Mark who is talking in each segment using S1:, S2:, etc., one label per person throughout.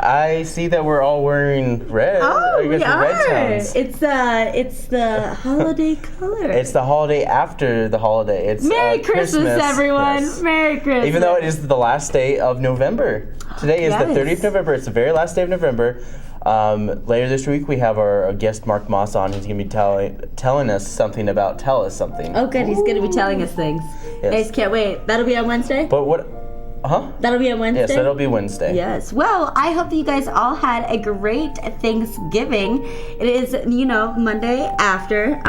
S1: I see that we're all wearing red.
S2: Oh, we are.
S1: Red tones.
S2: It's the holiday color.
S1: It's the holiday after the holiday. It's
S2: Merry Christmas, everyone.
S1: Yes.
S2: Merry Christmas.
S1: Even though it is the last day of November. Today is the 30th of November. It's the very last day of November. Later this week, we have our guest Mark Moss on. He's going to be telling us something about Tell Us Something.
S2: Oh, good. He's going to be telling us things.
S1: Yes.
S2: Nice. Can't wait. That'll be on Wednesday?
S1: But what... Huh?
S2: That'll be on Wednesday?
S1: Yes, that'll be Wednesday.
S2: Yes. Well, I hope that you guys all had a great Thanksgiving. It is, Monday after.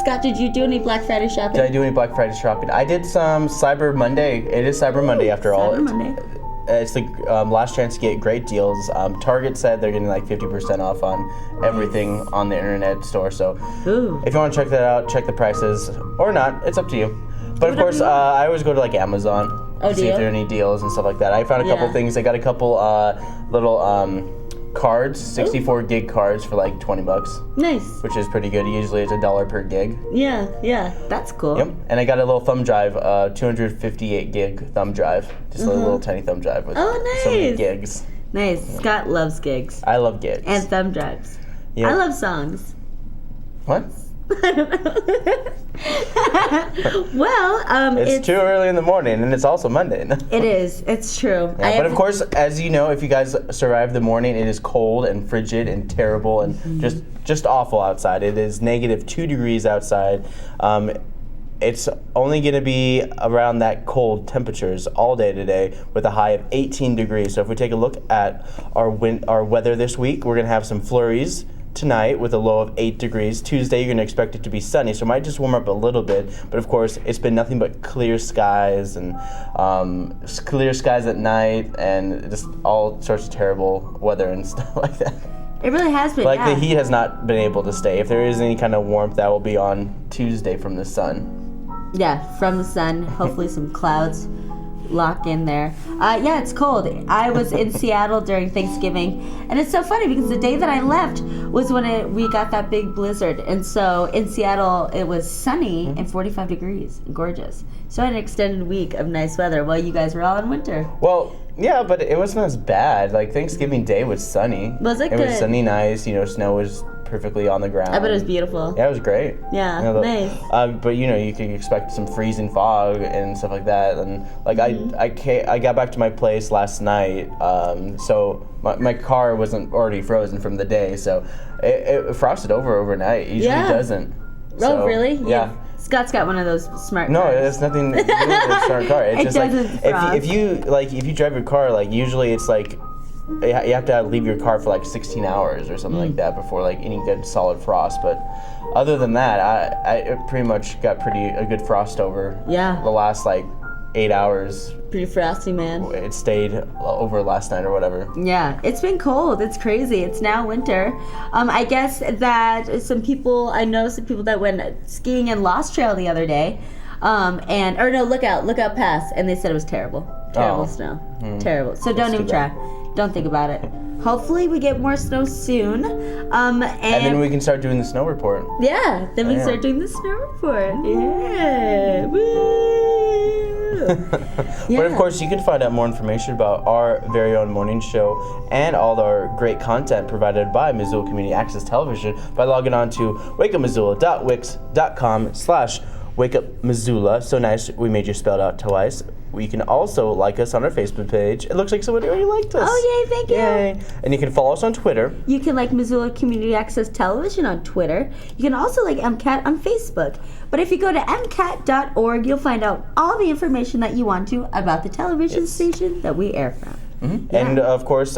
S2: Scott, did you do any Black Friday shopping?
S1: Did I do any Black Friday shopping? I did some Cyber Monday. It is Cyber Monday after all.
S2: Cyber Monday.
S1: It's the last chance to get great deals. Target said they're getting like 50% off on everything on the internet store. So if you want to check that out, check the prices or not. It's up to you. But of course, I always go to like Amazon to see if there are any deals and stuff like that. I found a couple things. I got a couple little cards, 64 gig cards for like $20.
S2: Nice.
S1: Which is pretty good. Usually it's $1 per gig.
S2: Yeah. That's cool.
S1: Yep. And I got a little thumb drive, 258 gig thumb drive. Just a little tiny thumb drive with so many gigs.
S2: Nice. Scott loves gigs.
S1: I love gigs.
S2: And thumb drives.
S1: Yep.
S2: I love songs.
S1: What?
S2: I don't know. Well,
S1: it's too early in the morning, and it's also Monday.
S2: It is. It's true.
S1: Yeah, but of course, as you know, if you guys survive the morning, it is cold and frigid and terrible and just awful outside. It is -2 degrees outside. It's only going to be around that cold temperatures all day today with a high of 18 degrees. So if we take a look at our weather this week, we're going to have some flurries tonight with a low of 8 degrees. Tuesday, you're going to expect it to be sunny, so it might just warm up a little bit. But of course, it's been nothing but clear skies and clear skies at night and just all sorts of terrible weather and stuff like that.
S2: It really has been,
S1: the heat has not been able to stay. If there is any kind of warmth, that will be on Tuesday from the sun.
S2: Yeah, from the sun. Hopefully some clouds lock in there. Yeah, it's cold. I was in Seattle during Thanksgiving, and it's so funny because the day that I left was when we got that big blizzard, and so in Seattle it was sunny and 45 degrees, gorgeous. So I had an extended week of nice weather while you guys were all in winter.
S1: Well, yeah, but it wasn't as bad. Like Thanksgiving Day was sunny.
S2: Was it good?
S1: It was sunny, nice. Snow was perfectly on the ground.
S2: I bet it was beautiful.
S1: Yeah, it was great.
S2: Yeah, nice.
S1: But you could expect some freezing fog and stuff like that. And I got back to my place last night, so my car wasn't already frozen from the day, so it frosted overnight. It usually doesn't.
S2: Oh, really?
S1: Yeah.
S2: Scott's got one of those smart cars.
S1: No, it has nothing to do with a smart car. It's just like if you drive your car, you have to leave your car for 16 hours or something like that before any good solid frost. But other than that, I pretty much got a good frost over the last 8 hours.
S2: Pretty frosty, man.
S1: It stayed over last night or whatever.
S2: Yeah, it's been cold. It's crazy. It's now winter. I guess that I know some people that went skiing in Lost Trail the other day. Lookout Pass, and they said it was terrible. Terrible snow. Terrible. So don't even try. Don't think about it. Hopefully we get more snow soon. And
S1: then we can start doing the snow report.
S2: Yeah, then we can start doing the snow report. Yeah. Woo!
S1: But of course, you can find out more information about our very own morning show and all our great content provided by Missoula Community Access Television by logging on to wakeupmissoula.wix.com/wakeupmissoula. So nice, we made you spell it out twice. You can also like us on our Facebook page. It looks like somebody already liked us.
S2: Oh, yay, thank you.
S1: Yay. And you can follow us on Twitter.
S2: You can like Missoula Community Access Television on Twitter. You can also like MCAT on Facebook. But if you go to MCAT.org, you'll find out all the information that you want to about the television station that we air from.
S1: Mm-hmm. Yeah. And of course,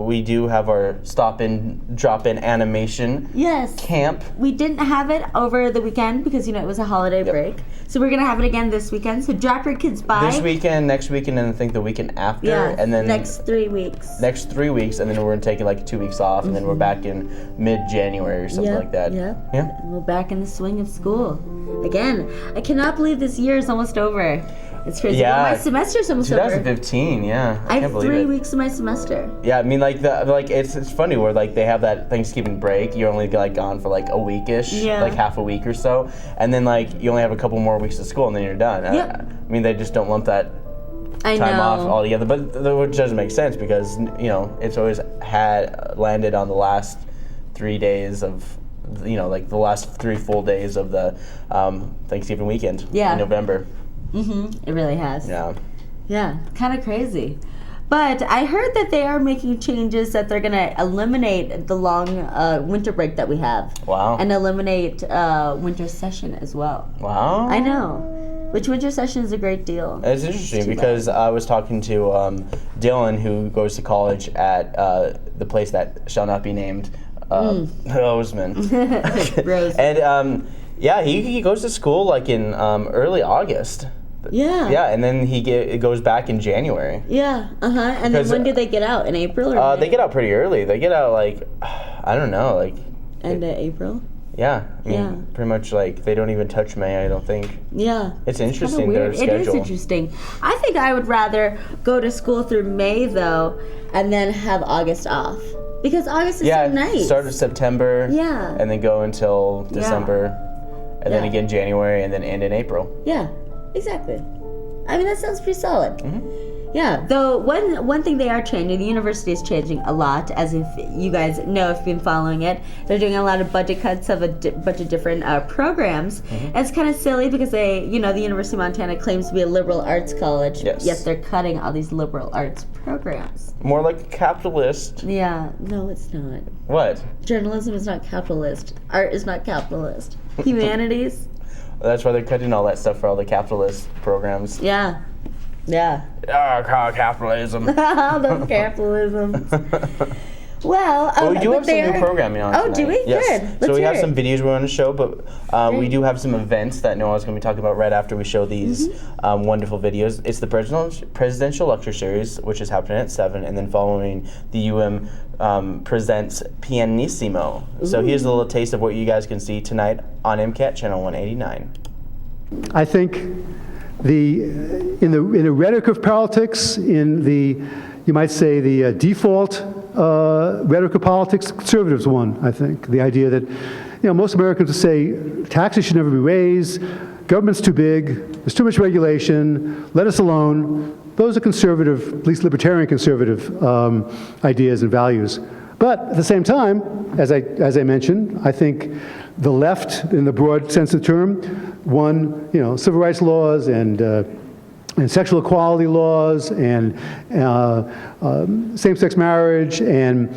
S1: we do have our stop-in, drop-in animation camp.
S2: We didn't have it over the weekend because, it was a holiday break. So we're going to have it again this weekend. So drop your kids by.
S1: This weekend, next weekend, and I think the weekend after.
S2: Yeah,
S1: and then
S2: next 3 weeks.
S1: Next 3 weeks, and then we're taking 2 weeks off, and then we're back in mid-January or something like that.
S2: Yeah. And we're back in the swing of school. Again, I cannot believe this year is almost over. It's crazy.
S1: Yeah.
S2: Well, my semester's almost
S1: 2015,
S2: over.
S1: yeah.
S2: I have 3 weeks of my semester.
S1: Yeah, I mean, it's funny where they have that Thanksgiving break. You're only gone for a weekish, half a week or so, and then you only have a couple more weeks of school, and then you're done.
S2: Yep.
S1: I mean, they just don't lump that time off altogether, but which doesn't make sense because it's always had landed on the last 3 days of like the last 3 full days of the Thanksgiving weekend in November.
S2: It really has.
S1: Yeah,
S2: kind of crazy. But I heard that they are making changes, that they're going to eliminate the long winter break that we have.
S1: Wow.
S2: And eliminate winter session as well.
S1: Wow.
S2: I know. Which winter session is a great deal.
S1: It's interesting because I was talking to Dylan, who goes to college at the place that shall not be named, Roseman. And he goes to school like in early August.
S2: Yeah,
S1: and then it goes back in January.
S2: Yeah, And then when do they get out? In April or May?
S1: They get out pretty early. They get out like, I don't know, like...
S2: End of April?
S1: Yeah, I mean, pretty much like they don't even touch May, I don't think.
S2: Yeah.
S1: It's interesting, their schedule.
S2: It is interesting. I think I would rather go to school through May, though, and then have August off. Because August is so nice.
S1: Start of September.
S2: Yeah.
S1: And then go until December. And then again January, and then end in April.
S2: Yeah. Exactly. I mean, that sounds pretty solid.
S1: Mm-hmm.
S2: Yeah. Though one thing they are changing, the university is changing a lot, as if you guys know if you've been following it. They're doing a lot of budget cuts of a bunch of different programs. And it's kind of silly because the University of Montana claims to be a liberal arts college.
S1: Yes.
S2: Yet they're cutting all these liberal arts programs.
S1: More like a capitalist.
S2: Yeah. No, it's not.
S1: What?
S2: Journalism is not capitalist. Art is not capitalist. Humanities.
S1: That's why they're cutting all that stuff for all the capitalist programs.
S2: Yeah.
S1: Capitalism.
S2: The capitalism. Well,
S1: we do have some new programming on tonight.
S2: Oh, do we?
S1: Yes.
S2: Good. Let's
S1: so we
S2: hear
S1: have
S2: it.
S1: some videos we want to show, but we do have some events that Noelle's going to be talking about right after we show these wonderful videos. It's the presidential lecture series, which is happening at 7, and then following the presents Pianissimo. So here's a little taste of what you guys can see tonight on MCAT channel 189.
S3: I think in the rhetoric of politics, you might say the default rhetoric of politics, the conservatives won. I think the idea that most Americans would say taxes should never be raised, government's too big, there's too much regulation, let us alone. Those are conservative, at least libertarian conservative ideas and values. But at the same time, as I mentioned, I think the left, in the broad sense of the term, won civil rights laws and sexual equality laws and same-sex marriage and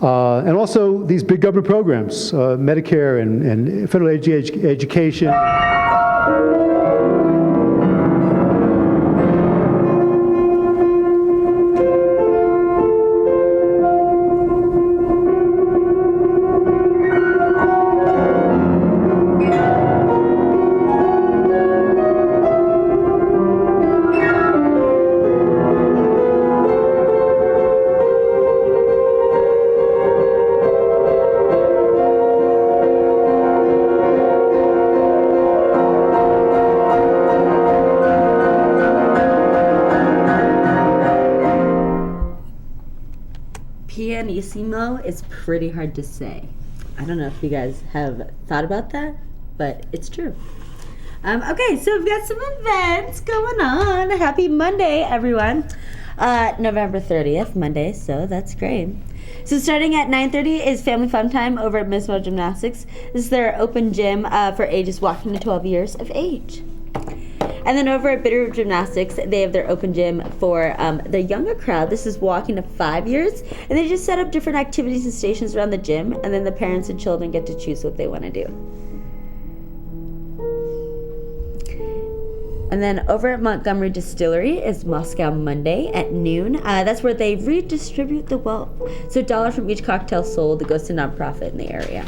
S3: also these big government programs, Medicare and federal education.
S2: Pianissimo is pretty hard to say. I don't know if you guys have thought about that, but it's true. Okay, so we've got some events going on. Happy Monday, everyone. November 30th, Monday, so that's great. So starting at 9:30 is Family Fun Time over at Missoula Gymnastics. This is their open gym for ages walking to 12 years of age. And then over at Bitterroot Gymnastics, they have their open gym for the younger crowd. This is walking to 5 years. And they just set up different activities and stations around the gym. And then the parents and children get to choose what they want to do. And then over at Montgomery Distillery is Moscow Monday at noon. That's where they redistribute the wealth. So $1 from each cocktail sold that goes to nonprofit in the area.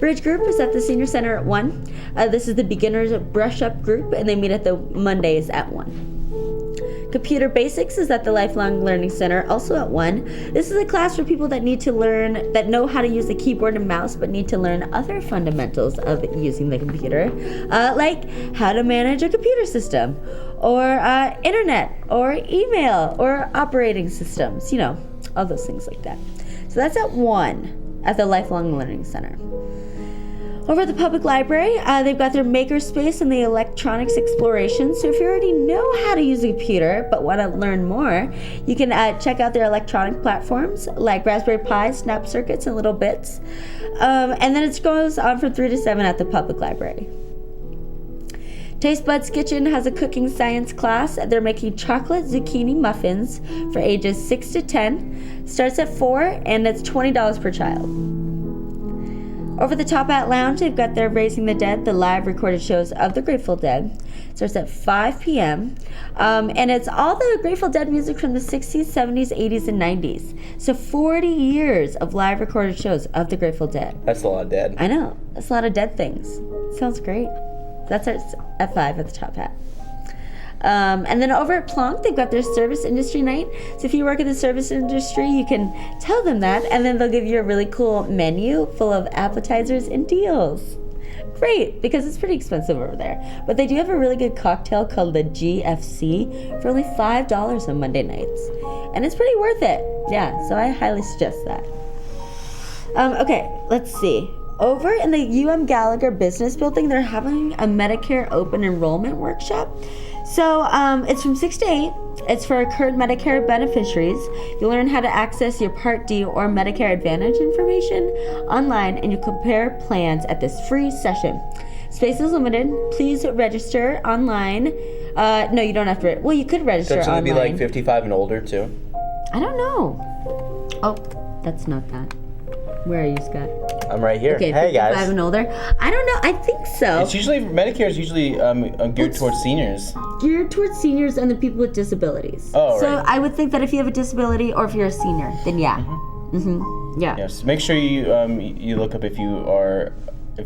S2: Bridge Group is at the Senior Center at 1. This is the beginners brush up group, and they meet at the Mondays at 1. Computer Basics is at the Lifelong Learning Center, also at 1. This is a class for people that need to learn, that know how to use the keyboard and mouse, but need to learn other fundamentals of using the computer, like how to manage a computer system, or internet, or email, or operating systems, all those things like that. So that's at 1 at the Lifelong Learning Center. Over at the public library, they've got their makerspace and the electronics exploration. So if you already know how to use a computer but want to learn more, you can check out their electronic platforms like Raspberry Pi, Snap Circuits, and Little Bits. And then it goes on from 3 to 7 at the public library. Taste Buds Kitchen has a cooking science class. They're making chocolate zucchini muffins for ages 6 to 10. Starts at 4 and it's $20 per child. Over the Top Hat Lounge, they've got their Raising the Dead, the live recorded shows of the Grateful Dead. Starts at 5 p.m. And it's all the Grateful Dead music from the 60s, 70s, 80s, and 90s. So 40 years of live recorded shows of the Grateful Dead.
S1: That's a lot of dead.
S2: I know. That's a lot of dead things. Sounds great. That starts at 5 at the Top Hat. And then over at Plonk, they've got their service industry night. So if you work in the service industry, you can tell them that, and then they'll give you a really cool menu full of appetizers and deals. Great, because it's pretty expensive over there. But they do have a really good cocktail called the GFC for only $5 on Monday nights. And it's pretty worth it. Yeah, so I highly suggest that. Okay, let's see. Over in the Gallagher Business Building, they're having a Medicare open enrollment workshop. So it's from 6 to 8. It's for current Medicare beneficiaries. You'll learn how to access your Part D or Medicare Advantage information online, and you compare plans at this free session. Space is limited. Please register online. No, you don't have to. Well, you could register online.
S1: So it'd be like 55 and older too?
S2: I don't know. Oh, that's not that. Where are you, Scott?
S1: I'm right here.
S2: Okay,
S1: hey
S2: 55
S1: guys.
S2: and older. I don't know. I think so.
S1: It's usually Medicare is usually geared towards seniors.
S2: Geared towards seniors and the people with disabilities.
S1: Oh,
S2: so
S1: right.
S2: I would think that if you have a disability or if you're a senior, then yeah. Yeah.
S1: Yes. Make sure you you look up if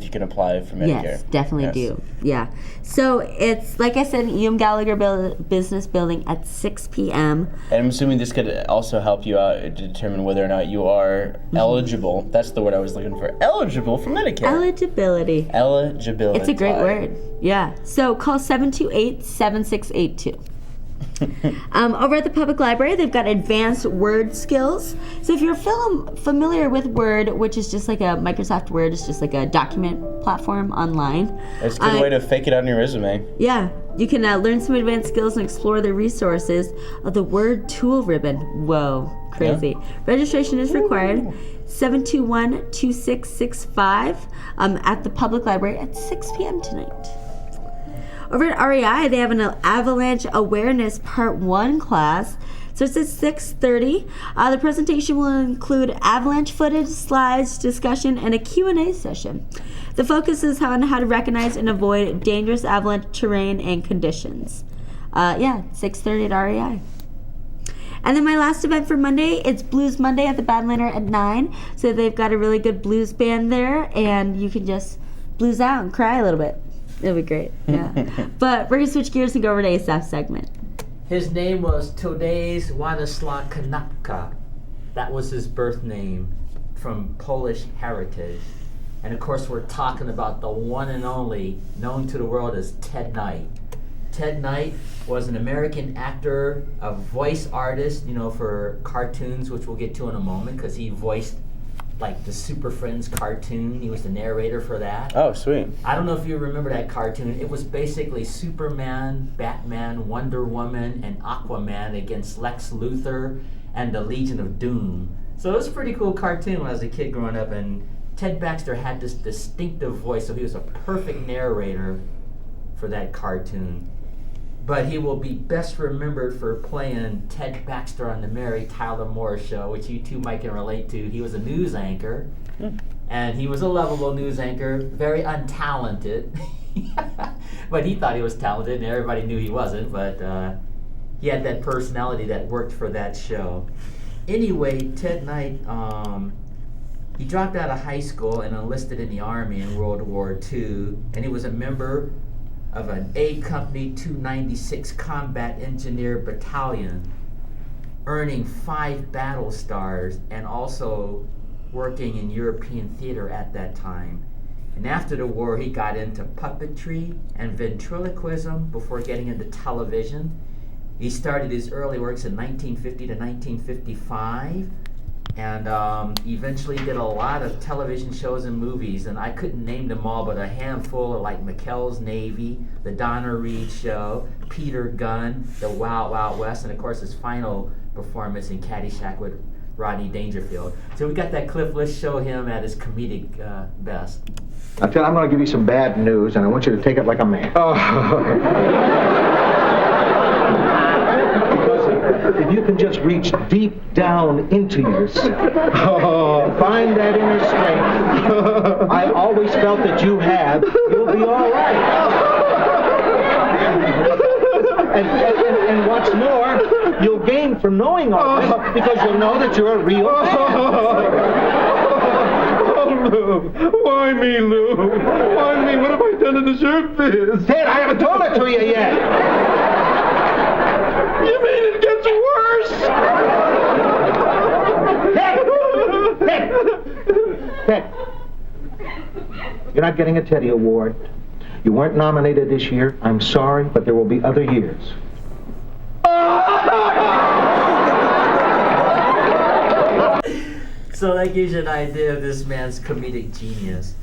S1: you can apply for Medicare.
S2: Yes, definitely do. Yeah. So it's, like I said, Gallagher Business Building at 6 p.m.
S1: And I'm assuming this could also help you out to determine whether or not you are eligible. That's the word I was looking for. Eligible for Medicare.
S2: Eligibility.
S1: Eligibility.
S2: It's a great word. Yeah. So call 728-7682. Over at the public library, they've got advanced Word skills. So if you're familiar with Word, which is just like a Microsoft Word, it's just like a document platform online.
S1: It's a good way to fake it on your resume.
S2: Yeah, you can learn some advanced skills and explore the resources of the Word tool ribbon. Whoa, crazy. Yeah. Registration is required. 721-2665 at the public library at 6 p.m. tonight. Over at REI, they have an Avalanche Awareness Part 1 class. So it's at 6:30. The presentation will include avalanche footage, slides, discussion, and a Q&A session. The focus is on how to recognize and avoid dangerous avalanche terrain and conditions. 6:30 at REI. And then my last event for Monday, it's Blues Monday at the Badlander at 9. So they've got a really good blues band there, and you can just blues out and cry a little bit. It'll be great, yeah. But we're going to switch gears and go over to Asaph's segment.
S4: His name was Tadeusz Władysław Kanapka. That was his birth name from Polish heritage. And of course we're talking about the one and only, known to the world as Ted Knight. Ted Knight was an American actor, a voice artist, for cartoons, which we'll get to in a moment, because he voiced like the Super Friends cartoon. He was the narrator for that.
S1: Oh, sweet.
S4: I don't know if you remember that cartoon. It was basically Superman, Batman, Wonder Woman, and Aquaman against Lex Luthor and the Legion of Doom. So it was a pretty cool cartoon when I was a kid growing up, and Ted Baxter had this distinctive voice, so he was a perfect narrator for that cartoon. But he will be best remembered for playing Ted Baxter on the Mary Tyler Moore Show, which you two might can relate to. He was a news anchor, and he was a lovable news anchor, very untalented. But he thought he was talented, and everybody knew he wasn't, but he had that personality that worked for that show. Anyway, Ted Knight, he dropped out of high school and enlisted in the Army in World War II, and he was a member of an A Company 296 Combat Engineer Battalion, earning 5 battle stars and also working in European theater at that time. And after the war, he got into puppetry and ventriloquism before getting into television. He started his early works in 1950 to 1955, and eventually did a lot of television shows and movies, and I couldn't name them all, but a handful are like McKell's Navy, The Donna Reed Show, Peter Gunn, The Wild Wild West, and of course his final performance in Caddyshack with Rodney Dangerfield. So we got that clip. Let's show him at his comedic best.
S5: I'm going to give you some bad news, and I want you to take it like a man. If you can just reach deep down into yourself, find that inner strength, I always felt that you have, you'll be all right. And what's more, you'll gain from knowing all this, because you'll know that you're a real man.
S6: Lou. Why me, Lou? Why me? What have I done to deserve this?
S5: Ted, I haven't told it to you yet.
S6: You mean it gets worse?
S5: Ted! You're not getting a Teddy Award. You weren't nominated this year. I'm sorry, but there will be other years.
S4: So that gives you an idea of this man's comedic genius.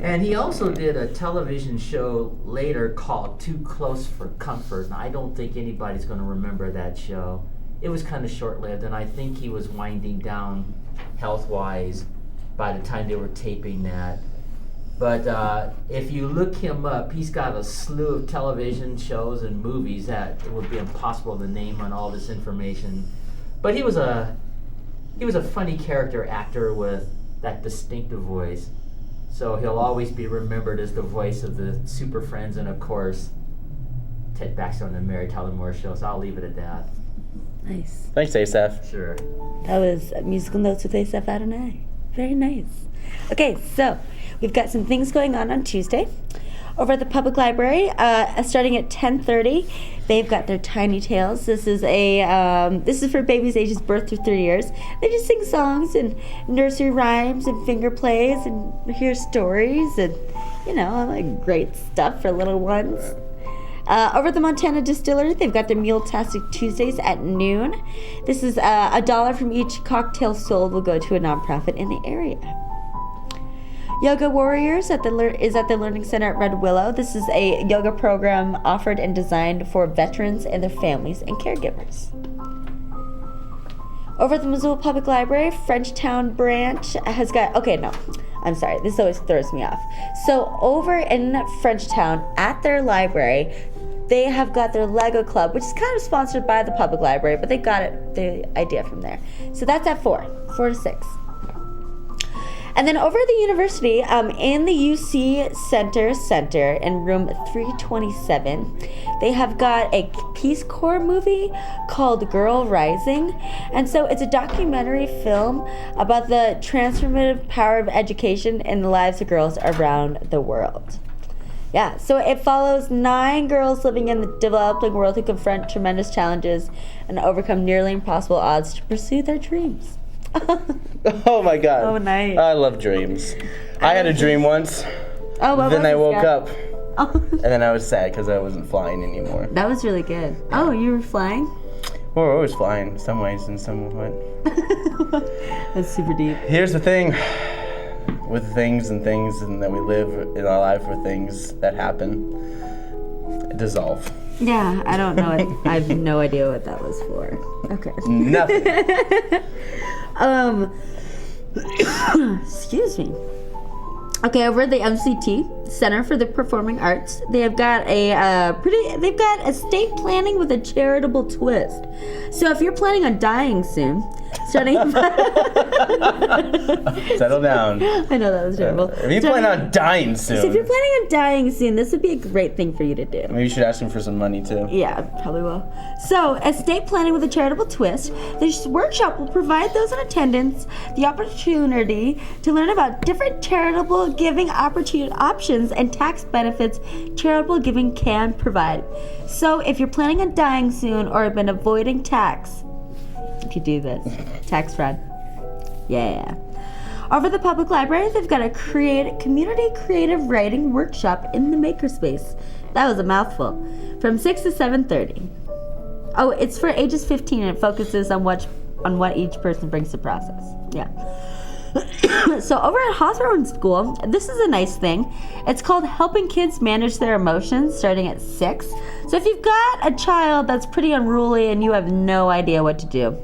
S4: And he also did a television show later called Too Close for Comfort. And I don't think anybody's going to remember that show. It was kind of short-lived, and I think he was winding down health-wise by the time they were taping that. But if you look him up, he's got a slew of television shows and movies that it would be impossible to name on all this information. But he was a funny character actor with that distinctive voice. So he'll always be remembered as the voice of the Super Friends and, of course, Ted Baxter on the Mary Tyler Moore Show. So I'll leave it at that.
S2: Nice.
S1: Thanks, Asaph.
S4: Sure.
S2: That was Musical Notes with Asaph Adonai. Very nice. Okay, so we've got some things going on Tuesday. Over at the public library, starting at 10:30, they've got their Tiny Tales. This is for babies ages birth through 3 years. They just sing songs and nursery rhymes and finger plays and hear stories and, like great stuff for little ones. Over at the Montana Distillery, they've got their Mule-tastic Tuesdays at noon. This is $1 from each cocktail sold will go to a nonprofit in the area. Yoga Warriors is at the Learning Center at Red Willow. This is a yoga program offered and designed for veterans and their families and caregivers. Over at the Missoula Public Library, Frenchtown branch has got... Okay, no. I'm sorry. This always throws me off. So over in Frenchtown, at their library, they have got their Lego Club, which is kind of sponsored by the public library, but they got the idea from there. So that's at 4 to 6. And then over at the university, in the UC Center in room 327, they have got a Peace Corps movie called Girl Rising. And so it's a documentary film about the transformative power of education in the lives of girls around the world. Yeah, so it follows 9 girls living in the developing world who confront tremendous challenges and overcome nearly impossible odds to pursue their dreams.
S1: Oh my God.
S2: Oh, nice.
S1: I love dreams. I had a dream once.
S2: Oh, what
S1: Then
S2: was
S1: I
S2: it,
S1: woke
S2: Scott?
S1: up,
S2: Oh,
S1: and then I was sad because I wasn't flying anymore.
S2: that was really good. Oh, you were flying?
S1: Well, we're always flying in some ways and some what.
S2: That's super deep.
S1: Here's the thing with things and that we live in our life with things that happen. Dissolve.
S2: Yeah, I don't know. I have no idea what that was for. Okay.
S1: Nothing.
S2: Excuse me. Okay, over at the MCT Center for the Performing Arts, they've got they've got estate planning with a charitable twist. So if you're planning on dying soon, starting
S1: Settle down.
S2: I know that was terrible.
S1: If you plan on dying soon,
S2: So if you're planning on dying soon, this would be a great thing for you to do.
S1: maybe you should ask him for some money too.
S2: Yeah, probably will. So, estate planning with a charitable twist. This workshop will provide those in attendance the opportunity to learn about different charitable giving options and tax benefits charitable giving can provide. So, if you're planning on dying soon or have been avoiding tax, you could do this. Tax fraud. Yeah. Over at the public library, they've got a community creative writing workshop in the makerspace. That was a mouthful. From 6 to 7:30. Oh, it's for ages 15 and it focuses on on what each person brings to process. Yeah. So over at Hawthorne School, this is a nice thing. It's called Helping Kids Manage Their Emotions, starting at 6. So if you've got a child that's pretty unruly and you have no idea what to do,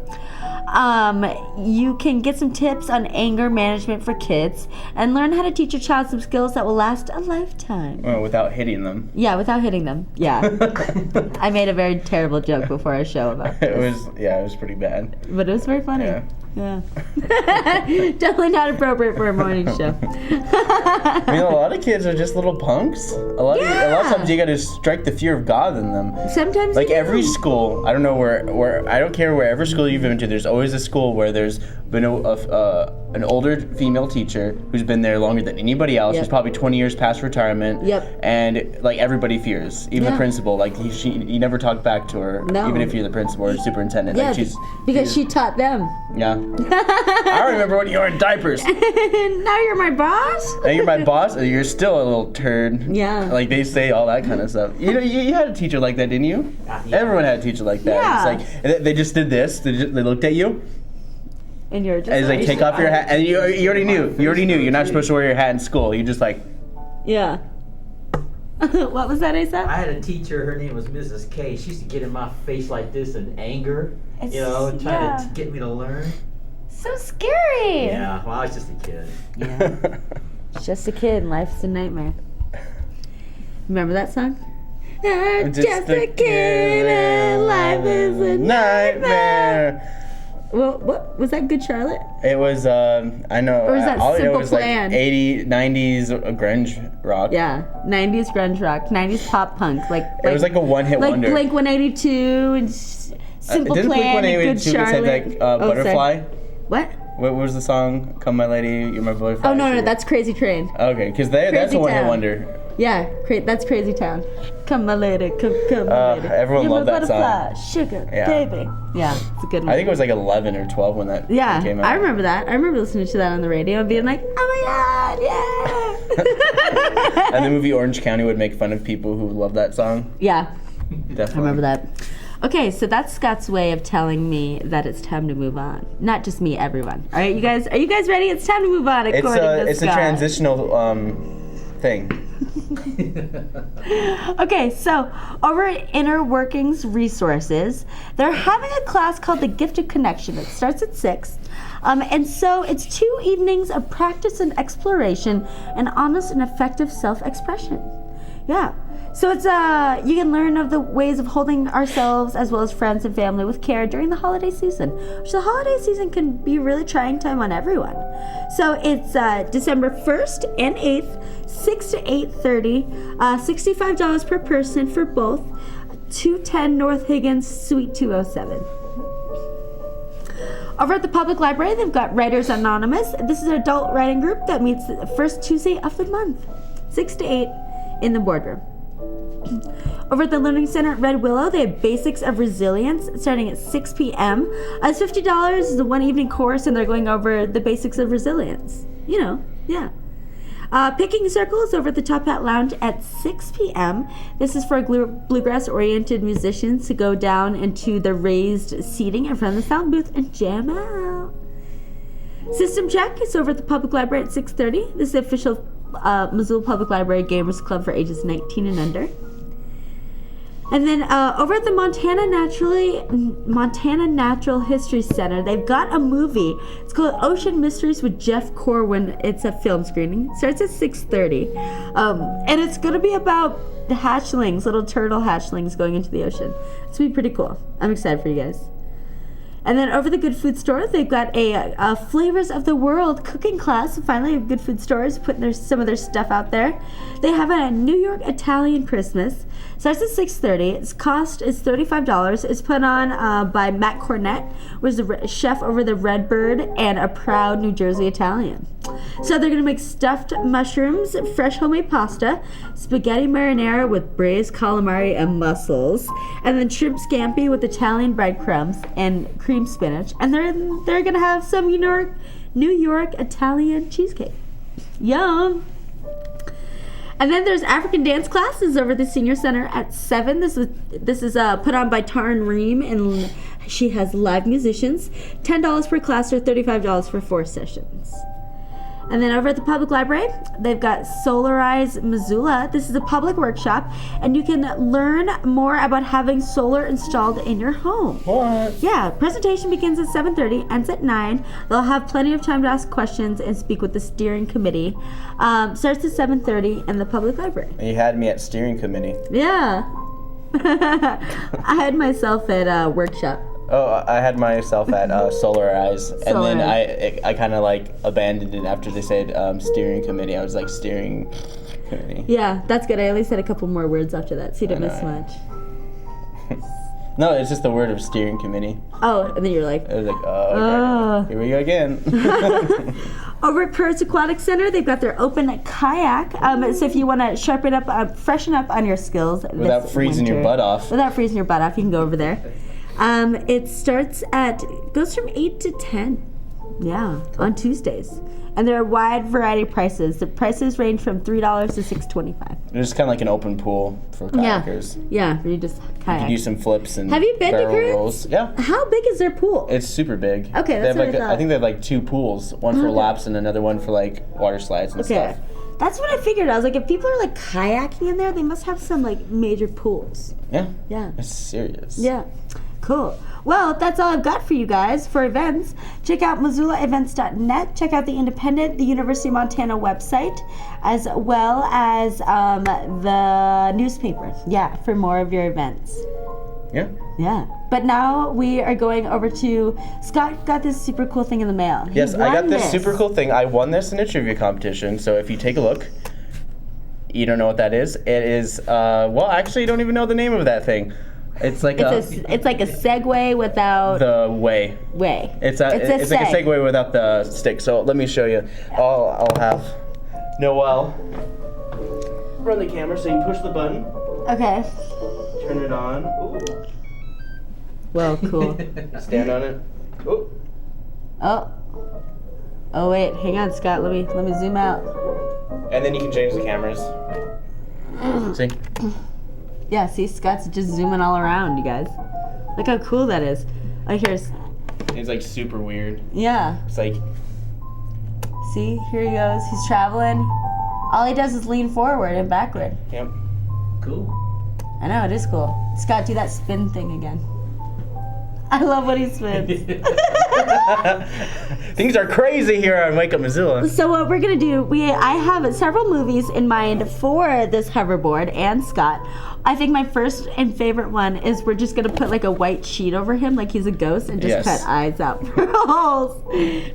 S2: you can get some tips on anger management for kids and learn how to teach your child some skills that will last a lifetime.
S1: Well, without hitting them.
S2: Yeah, without hitting them. Yeah. I made a very terrible joke before our show about this.
S1: It was pretty bad.
S2: But it was very funny.
S1: Yeah.
S2: Yeah. Definitely not appropriate for a morning show.
S1: I mean, a lot of kids are just little punks. A lot of times you got to strike the fear of God in them.
S2: Sometimes
S1: like
S2: you do.
S1: every school, I don't know where I don't care wherever school you've been to. There's always a school where there's been an older female teacher who's been there longer than anybody else.
S2: Yep.
S1: Who's probably 20 years past retirement.
S2: Yep.
S1: And like everybody fears, even the principal. Like you never talk back to her,
S2: No.
S1: even if you're the principal or superintendent.
S2: Yeah,
S1: like
S2: because she taught them.
S1: Yeah. I remember when you were in diapers.
S2: Now you're my boss?
S1: Now you're my boss, and you're still a little turd.
S2: Yeah.
S1: Like they say all that kind of stuff. You know, you had a teacher like that, didn't you?
S4: Yeah.
S1: Everyone had a teacher like that.
S2: Yeah.
S1: It's like they just did this. They looked at you,
S2: And you're just
S1: and it's like take off your hat, and you already knew. You already knew you're not supposed to wear your hat in school. You just like.
S2: Yeah. What was that, Asaph?
S4: I had a teacher, her name was Mrs. K. She used to get in my face like this in anger, trying to get me to learn.
S2: So scary.
S4: Yeah, well, I was just a kid.
S2: Yeah. Just a kid, and life's a nightmare. Remember that song? I'm just a kid and life is a nightmare. Well, what was that? Good Charlotte?
S1: It was I know.
S2: Or was that
S1: all I know
S2: Simple
S1: was
S2: Plan?
S1: like 80s, 90s grunge rock.
S2: Yeah, 90s grunge rock, 90s pop punk,
S1: It was like a one-hit
S2: like
S1: wonder.
S2: Blink 182 and Simple
S1: Didn't
S2: Plan and Good
S1: Blink-182
S2: Charlotte.
S1: had that Butterfly?
S2: What?
S1: What was the song? Come My Lady, You're My Butterfly.
S2: Oh no, that's Crazy Train.
S1: Okay, because that's
S2: Crazy
S1: a one-hit
S2: Town.
S1: wonder.
S2: Yeah, that's Crazy Town. Come my lady, come my lady.
S1: Everyone
S2: You're
S1: loved
S2: my
S1: that song.
S2: butterfly, sugar,
S1: Yeah.
S2: baby. Yeah, it's a good one.
S1: I think it was like 11 or 12 when that
S2: Yeah,
S1: came out.
S2: I remember that. I remember listening to that on the radio and being like, oh my god, yeah.
S1: And the movie Orange County would make fun of people who love that song.
S2: Yeah,
S1: Definitely.
S2: I remember that. Okay, so that's Scott's way of telling me that it's time to move on. Not just me, everyone. All right, you guys, are you guys ready? It's time to move on. According to
S1: It's a
S2: Scott.
S1: transitional thing.
S2: Okay, so over at Inner Workings Resources, they're having a class called The Gift of Connection. It starts at 6. And so it's 2 evenings of practice and exploration and honest and effective self-expression. Yeah. So it's you can learn of the ways of holding ourselves as well as friends and family with care during the holiday season, which the holiday season can be a really trying time on everyone. So it's December 1st and 8th, 6 to 8:30, $65 per person for both, 210 North Higgins, Suite 207. Over at the public library, they've got Writers Anonymous. This is an adult writing group that meets the first Tuesday of the month, 6 to 8 in the boardroom. Over at the Learning Center at Red Willow, they have Basics of Resilience starting at 6 p.m. It's $50 is a one evening course, and they're going over the basics of resilience. You know, yeah. Picking Circles over at the Top Hat Lounge at 6 p.m. This is for bluegrass-oriented musicians to go down into the raised seating in front of the sound booth and jam out. System Check is over at the Public Library at 6:30. This is the official Missoula Public Library Gamers Club for ages 19 and under. And then over at the Montana Natural History Center, they've got a movie. It's called Ocean Mysteries with Jeff Corwin. It's a film screening. It starts at 6:30. And it's going to be about the hatchlings, little turtle hatchlings going into the ocean. It's going to be pretty cool. I'm excited for you guys. And then over the Good Food Store, they've got a Flavors of the World cooking class. Finally, Good Food Stores putting some of their stuff out there. They have a New York Italian Christmas. Starts at 6:30. Its cost is $35. It's put on by Matt Cornett, who is the chef over the Redbird and a proud New Jersey Italian. So they're going to make stuffed mushrooms, fresh homemade pasta, spaghetti marinara with braised calamari and mussels, and then shrimp scampi with Italian breadcrumbs and cream spinach. And they're going to have some New York Italian cheesecake. Yum! And then there's African dance classes over at the Senior Center at 7. This is put on by Taryn Ream and She has live musicians, $10 per class or $35 for 4 sessions. And then over at the public library, they've got Solarize Missoula. This is a public workshop, and you can learn more about having solar installed in your home.
S1: What?
S2: Yeah, presentation begins at 7:30, ends at 9. They'll have plenty of time to ask questions and speak with the steering committee. Starts at 7:30 in the public library.
S1: You had me at steering committee.
S2: Yeah. I had myself at a workshop.
S1: Oh, I had myself at Solarize, and then
S2: Solarize.
S1: I kind of like abandoned it after they said steering committee. I was like, steering committee.
S2: Yeah, that's good. I at least said a couple more words after that, so you didn't
S1: I
S2: miss
S1: know.
S2: much.
S1: No, it's just the word of steering committee.
S2: Oh, and then you're like,
S1: I was like, oh, okay. Here we go again.
S2: over at Prairies Aquatic Center, they've got their open kayak. So if you want to sharpen up, freshen up on your skills
S1: Without
S2: this
S1: freezing your
S2: winter-
S1: butt off.
S2: Without freezing your butt off, you can go over there. It goes from 8 to 10. Yeah, on Tuesdays. And there are a wide variety of prices. The prices range from $3 to $6.25.
S1: It's kind of like an open pool for kayakers.
S2: Yeah, where you just
S1: You
S2: kayak.
S1: can do some flips and
S2: Have you been to
S1: barrel
S2: Prairies?
S1: rolls. Yeah.
S2: How big is their pool?
S1: It's super big.
S2: Okay,
S1: They
S2: that's
S1: have
S2: what
S1: like
S2: I thought.
S1: I think they have like 2 pools, one for
S2: Okay.
S1: laps and another one for like water slides and
S2: Okay.
S1: stuff.
S2: That's what I figured. I was like, if people are like kayaking in there, they must have some like major pools.
S1: Yeah.
S2: Yeah.
S1: It's serious.
S2: Yeah. Cool. Well, that's all I've got for you guys for events. Check out MissoulaEvents.net. Check out the Independent, the University of Montana website, as well as the newspapers. Yeah, for more of your events.
S1: Yeah.
S2: Yeah. But now we are going over to Scott. Got this super cool thing in the mail. He
S1: Yes, I got
S2: won
S1: this super cool thing. I won this in a trivia competition. So if you take a look, you don't know what that is. It is, well, actually, you don't even know the name of that thing. It's like
S2: It's like a Segway without
S1: the way.
S2: way.
S1: It's like a
S2: seg.
S1: Segway without the stick. So let me show you. I'll have Noelle run the camera. So you push the button,
S2: Okay.
S1: turn it on. Ooh.
S2: Well, cool.
S1: Stand on it. Ooh.
S2: Oh. Oh wait, hang on, Scott. Let me zoom out.
S1: And then you can change the cameras. See?
S2: Yeah, see, Scott's just zooming all around, you guys. Look how cool that is. Oh, here's,
S1: It's like super weird.
S2: yeah.
S1: It's like,
S2: See, here he goes. He's traveling. All he does is lean forward and backward.
S1: yep.
S4: Cool.
S2: I know, it is cool. Scott, do that spin thing again. I love when he spins.
S1: Things are crazy here on Wake Up Missoula.
S2: So what we're gonna do, I have several movies in mind for this hoverboard and Scott. I think my first and favorite one is we're just gonna put like a white sheet over him, like he's a ghost, and just
S1: Yes.
S2: cut eyes out for holes,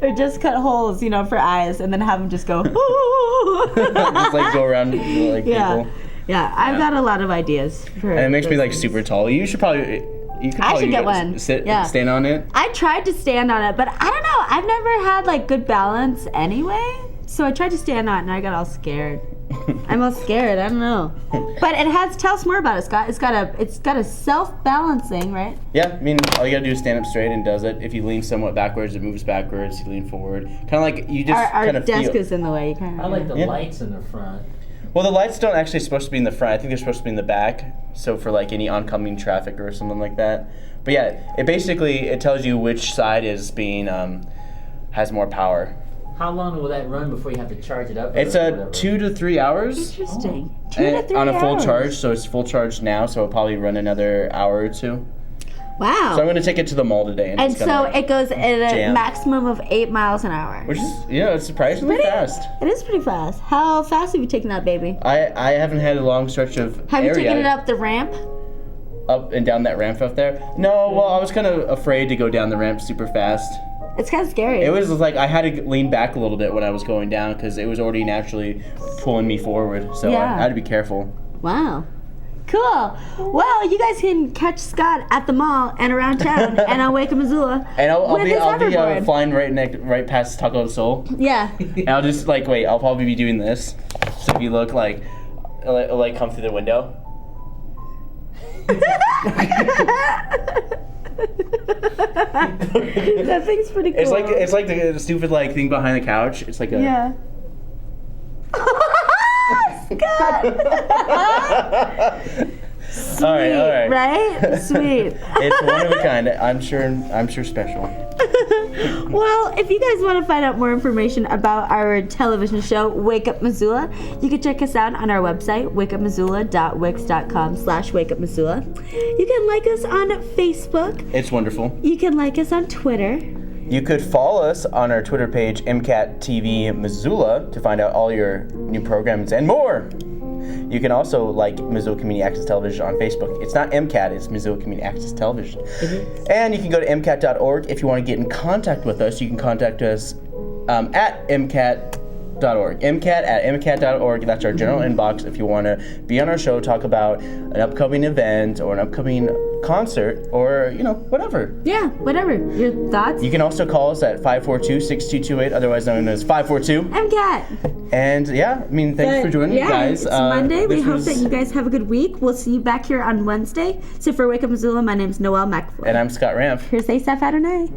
S2: or just cut holes, for eyes, and then have him just go. Ooh.
S1: Just like go around like
S2: Yeah,
S1: people.
S2: yeah. I've
S1: Yeah.
S2: got a lot of ideas for.
S1: And it makes me
S2: those
S1: like
S2: things.
S1: super tall. You should probably. You could
S2: I
S1: probably
S2: should get one. Yeah.
S1: Stand on it.
S2: I tried to stand on it, but I don't know. I've never had like good balance anyway. So I tried to stand on it, and I got all scared. I'm all scared. I don't know. But it has. Tell us more about it, Scott. It's got a self-balancing, right?
S1: Yeah, I mean, all you gotta do is stand up straight and does it. If you lean somewhat backwards, it moves backwards. You lean forward, kind of like you just
S2: Our
S1: kind of
S2: desk
S1: feel.
S2: is in the way. You kind of.
S4: I like the
S1: Yeah.
S4: lights in the front.
S1: Well, the lights don't actually supposed to be in the front. I think they're supposed to be in the back. So for like any oncoming traffic or something like that. But yeah, it tells you which side is being has more power.
S4: How long will that run before you have to charge it up?
S1: It's
S4: or
S1: a
S4: whatever?
S1: 2 to 3 hours.
S2: Interesting. 2
S1: And
S2: to 3
S1: on a full
S2: hours.
S1: charge, so it's full charge now, so it'll probably run another hour or 2.
S2: Wow.
S1: So I'm gonna take it to the mall today,
S2: and
S1: it's
S2: so
S1: gonna,
S2: it goes at a
S1: jam.
S2: maximum of 8 miles an hour.
S1: which is it's surprisingly fast.
S2: It is pretty fast. How fast have you taken that baby?
S1: I haven't had a long stretch of
S2: Have you
S1: area
S2: taken it up the ramp?
S1: up and down that ramp up there. No, well I was kind of afraid to go down the ramp super fast.
S2: It's kind of scary.
S1: It was like I had to lean back a little bit when I was going down because it was already naturally pulling me forward. So
S2: Yeah.
S1: I had to be careful.
S2: Wow. Cool. Well, you guys can catch Scott at the mall and around town and on Wake Up Missoula.
S1: And I'll
S2: with
S1: be
S2: his hoverboard.
S1: flying right past Taco Soul.
S2: Yeah.
S1: And I'll just wait. I'll probably be doing this. So if you look it'll come through the window.
S2: That thing's pretty cool.
S1: It's like the stupid thing behind the couch. It's like a
S2: Yeah. Scott! Sweet,
S1: All right.
S2: right? Sweet.
S1: It's one of a kind. I'm sure special.
S2: Well, if you guys want to find out more information about our television show, Wake Up Missoula, you can check us out on our website, wakeupmissoula.wix.com/wakeupmissoula. You can like us on Facebook.
S1: It's wonderful.
S2: You can like us on Twitter.
S1: You could follow us on our Twitter page, MCAT TV Missoula, to find out all your new programs and more. You can also like Missoula Community Access Television on Facebook. It's not MCAT, it's Missoula Community Access Television. And you can go to MCAT.org. If you want to get in contact with us, you can contact us at MCAT.org. MCAT@MCAT.org. That's our general inbox if you want to be on our show, talk about an upcoming event or an upcoming concert or, whatever.
S2: Yeah, whatever. Your thoughts?
S1: You can also call us at 542-6228, otherwise known as 542.
S2: MCAT.
S1: And thanks for joining me, guys.
S2: It's Monday. We hope
S1: was-
S2: that you guys have a good week. We'll see you back here on Wednesday. So for Wake Up Missoula, my name's Noelle McFord.
S1: And I'm Scott Ramp.
S2: Here's Asaph Adonai.